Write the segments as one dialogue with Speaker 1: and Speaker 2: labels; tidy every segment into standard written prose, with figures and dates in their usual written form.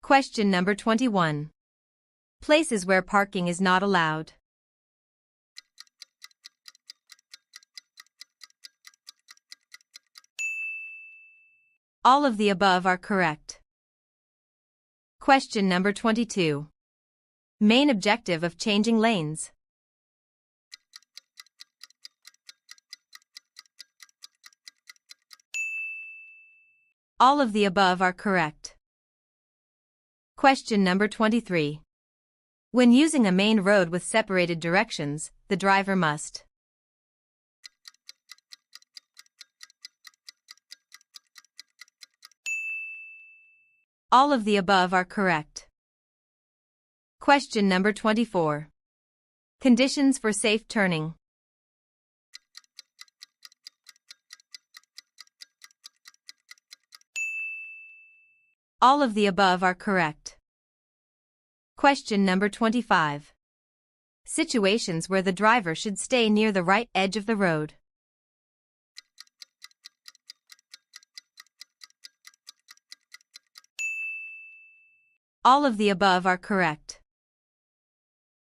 Speaker 1: Question number 21. Places where parking is not allowed. All of the above are correct. Question number 22. Main objective of changing lanes. All of the above are correct. Question number 23. When using a main road with separated directions, the driver must. All of the above are correct. Question number 24. Conditions for safe turning. All of the above are correct. Question number 25. Situations where the driver should stay near the right edge of the road. All of the above are correct.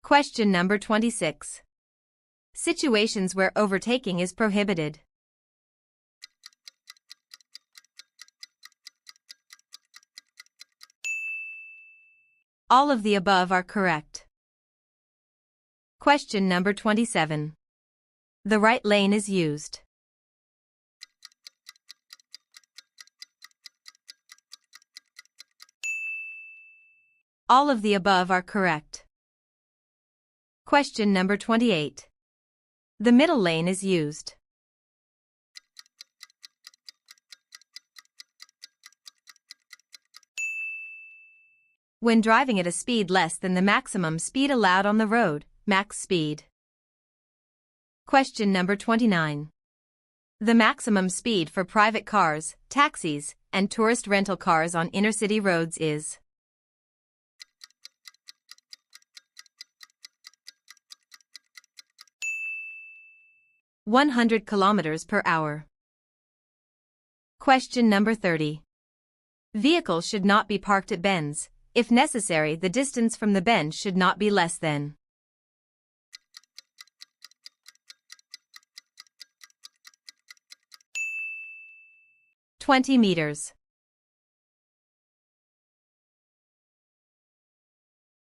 Speaker 1: Question number 26. Situations where overtaking is prohibited. All of the above are correct. Question number 27. The right lane is used. All of the above are correct. Question number 28. The middle lane is used. When driving at a speed less than the maximum speed allowed on the road, max speed. Question number 29. The maximum speed for private cars, taxis, and tourist rental cars on inner-city roads is 100 kilometers per hour. Question number 30. Vehicles should not be parked at bends. If necessary, the distance from the bend should not be less than 20 meters.